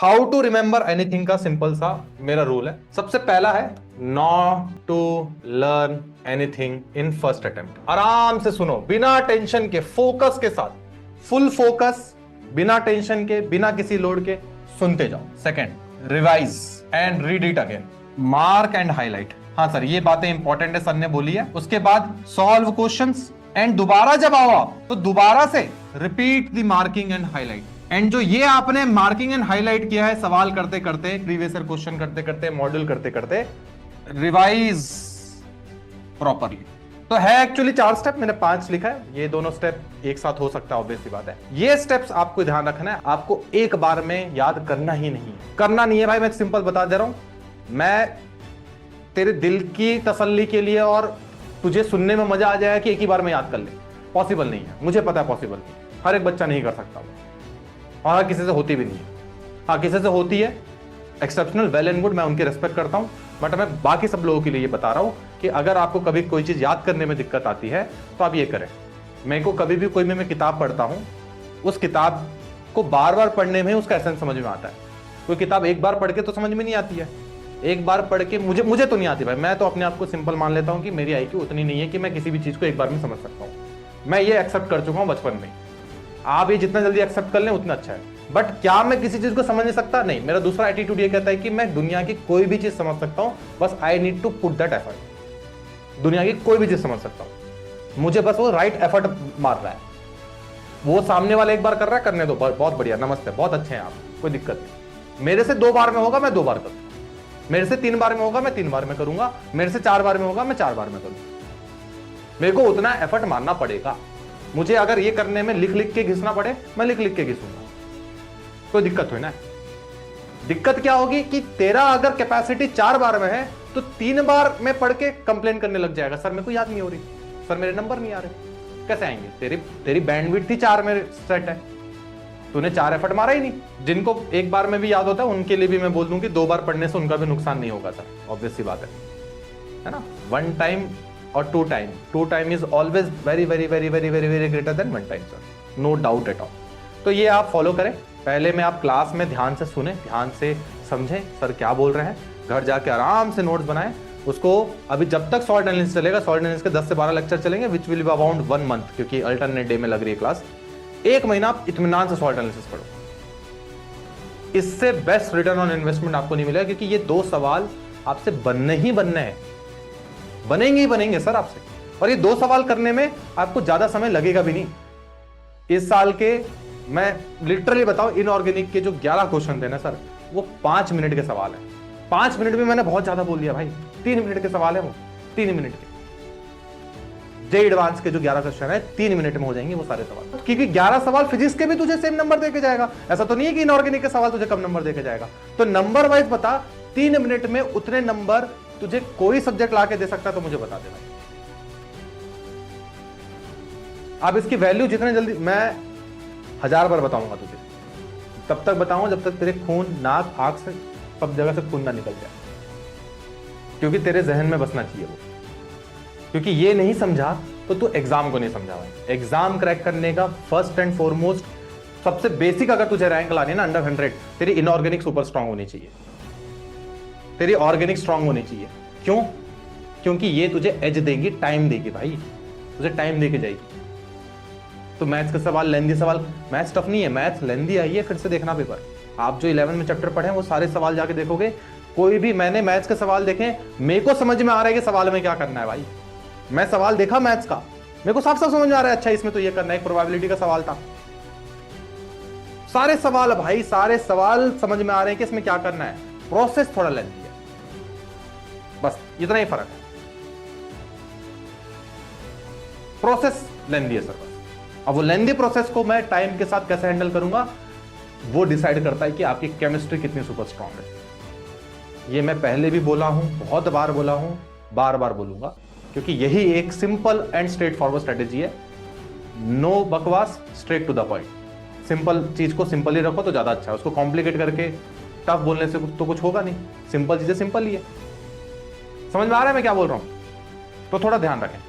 How to remember anything का simple सा मेरा रूल है। सबसे पहला है not to learn anything in first attempt. आराम से सुनो, बिना टेंशन के, फोकस के साथ, फुल फोकस, बिना टेंशन के, बिना किसी लोड के सुनते जाओ। Second, revise and read it again, mark and highlight. हाँ सर, ये बातें इंपॉर्टेंट है, सर ने बोली है। उसके बाद सॉल्व क्वेश्चंस एंड दोबारा जब आओ तो दोबारा से repeat the marking and highlight. And जो ये आपने मार्किंग एंड हाईलाइट किया है सवाल करते करते, प्रीवियस ईयर क्वेश्चन करते करते, मॉड्यूल करते करते, रिवाइज प्रॉपरली। तो है एक्चुअली 4 स्टेप, मैंने 5 लिखा है। ये दोनों स्टेप एक साथ हो सकता है, ऑब्वियस सी बात है। ये स्टेप्स आपको ध्यान रखना है, आपको एक बार में याद करना ही नहीं है, करना नहीं है भाई। मैं सिंपल बता दे रहा हूं, मैं तेरे दिल की तसल्ली के लिए और तुझे सुनने में मजा आ जाएगा कि एक ही बार में याद कर ले, पॉसिबल नहीं है। मुझे पता है पॉसिबल नहीं है, हर एक बच्चा नहीं कर सकता और हर किसी से होती भी नहीं है। हाँ, किसी से होती है, एक्सेप्शनल, वेल एंड गुड, मैं उनकी रेस्पेक्ट करता हूं। बट मैं बाकी सब लोगों के लिए ये बता रहा हूं कि अगर आपको कभी कोई चीज याद करने में दिक्कत आती है तो आप ये करें। मेरे को कभी भी कोई मैं किताब पढ़ता हूं, उस किताब को बार बार पढ़ने में उसका एसेंस समझ में आता है। कोई किताब एक बार पढ़ के तो समझ में नहीं आती है, एक बार पढ़ के मुझे तो नहीं आती भाई। मैं तो अपने आप को सिंपल मान लेता हूं कि मेरी आईक्यू उतनी नहीं है कि मैं किसी भी चीज को एक बार में समझ सकता हूं। मैं ये एक्सेप्ट कर चुका हूं बचपन में। आप ये जितना जल्दी एक्सेप्ट कर लें उतना अच्छा है। बट क्या मैं किसी चीज को समझ नहीं सकता? नहीं। मेरा दूसरा एटीट्यूड ये कहता है कि मैं दुनिया की कोई भी चीज समझ सकता हूं, बस I need to put that effort. दुनिया की कोई भी चीज समझ सकता हूं, मुझे बस वो राइट एफर्ट मार रहा है। वो सामने वाला एक बार कर रहा है, करने दो, बहुत बढ़िया, नमस्ते, बहुत अच्छे हैं आप, कोई दिक्कत नहीं। मेरे से 2 बार में होगा, मैं 2 बार करूंगा। मेरे से 3 बार में होगा, मैं 3 बार में करूंगा। मेरे से 4 बार में होगा, मैं 4 बार में करूंगा। मेरे को उतना एफर्ट मारना पड़ेगा। मुझे अगर ये करने में लिख लिख के घिसना पड़े, मैं लिख लिख के घिसूंगा, कोई दिक्कत हो ना। दिक्कत क्या होगी कि तेरा अगर कैपेसिटी 4 बार में है तो 3 बार में पढ़ के कंप्लेन करने लग जाएगा, सर मेरे को याद नहीं हो रही, सर मेरे नंबर नहीं आ रहे। कैसे आएंगे? तेरी बैंडविड्थ ही 4 में सेट है, तूने 4 एफर्ट मारा ही नहीं। जिनको एक बार में भी याद होता है उनके लिए भी मैं बोल दूं कि 2 बार पढ़ने से उनका भी नुकसान नहीं होगा सर, ऑब्वियस सी बात है ना। 1 टाइम और 2 time, 2 time is always very very very very very very greater than 1 time sir, no doubt at all. तो ये आप फॉलो करें। पहले में आप क्लास में ध्यान से सुने, ध्यान से समझें सर क्या बोल रहे हैं, घर जाके आराम से नोट्स बनाएं उसको। अभी जब तक सॉल्ट एनालिसिस चलेगा, सॉल्ट एनालिसिस के 10 से 12 लेक्चर चलेंगे, which will be around 1 month, क्योंकि अल्टरनेट डे में लग रही है क्लास। 1 महीना आप इत्मीनान से सॉल्ट एनालिसिस पढ़ो। इससे बेस्ट रिटर्न ऑन इन्वेस्टमेंट आपको नहीं मिलेगा, क्योंकि ये 2 सवाल आपसे बनने ही बनने हैं, बनेंगे ही बनेंगे सर आपसे। और ये 2 सवाल करने में आपको ज्यादा समय लगेगा भी नहीं। इस साल के मैं लिटरली बताऊं, इनऑर्गेनिक के जो 11 क्वेश्चन थे ना सर, वो 5 मिनट के सवाल है। 5 मिनट में मैंने बहुत ज्यादा बोल दिया भाई, 3 मिनट के सवाल है वो, 3 मिनट के। जे एडवांस के जो 11 क्वेश्चन है 3 मिनट में हो जाएंगे वो सारे सवाल, क्योंकि 11 सवाल फिजिक्स के भी तुझे सेम नंबर देके जाएगा। ऐसा तो नहीं है कि इनऑर्गेनिक के सवाल तुझे कम नंबर देके जाएगा। तो नंबर वाइज बता, 3 मिनट में उतने नंबर तुझे कोई सब्जेक्ट ला के दे सकता है तो मुझे बता दे भाई। अब इसकी वैल्यू जितने जल्दी, मैं 1000 बार बताऊंगा तुझे, तब तक बताऊंगा जब तक तेरे खून, नाक, आंख से सब जगह से खून ना निकल जाए, क्योंकि तेरे जहन में बसना चाहिए वो। क्योंकि ये नहीं समझा तो तू एग्जाम को नहीं समझा भाई। एग्जाम क्रैक करने का फर्स्ट एंड फॉरमोस्ट, सबसे बेसिक, अगर तुझे रैंक लानी है ना अंडर 100, तेरी इनऑर्गेनिक सुपर स्ट्रांग होनी चाहिए, तेरी ऑर्गेनिक स्ट्रांग होनी चाहिए। क्यों? क्योंकि ये तुझे एज देगी, टाइम देगी भाई, तुझे टाइम देके जाएगी। तो मैथ्स का सवाल, लेंदी सवाल, मैथ्स टफ नहीं है, मैथ्स लेंदी आई है। फिर से देखना पेपर, आप जो 11 में चैप्टर पढ़े वो सारे सवाल जाके देखोगे। कोई भी, मैंने मैथ्स के सवाल देखे, मेरे को समझ में आ रहा है कि सवाल में क्या करना है भाई। मैं सवाल देखा मैथ्स का, मेरे को साफ साफ समझ में आ रहा है, अच्छा इसमें तो ये करना है। एक प्रोबेबिलिटी का सवाल था, सारे सवाल भाई, सारे सवाल समझ में आ रहे हैं कि इसमें क्या करना है। प्रोसेस थोड़ा लेंदी है, बस इतना ही फर्क है। प्रोसेस लेंदी है सर बस। अब वो लेंदी प्रोसेस को मैं टाइम के साथ कैसे हैंडल करूंगा, वो डिसाइड करता है कि आपकी केमिस्ट्री कितनी सुपर स्ट्रांग है। ये मैं पहले भी बोला हूं, बहुत बार बोला हूं, बार बार बोलूंगा, क्योंकि यही एक simple and straight forward strategy है। नो बकवास, straight to the point. Simple चीज को सिंपल ही रखो तो ज्यादा अच्छा है। उसको कॉम्प्लिकेट करके टफ बोलने से तो कुछ होगा नहीं। सिंपल चीजें सिंपल ही है। समझ में आ रहा है मैं क्या बोल रहा हूं? तो थोड़ा ध्यान रखें।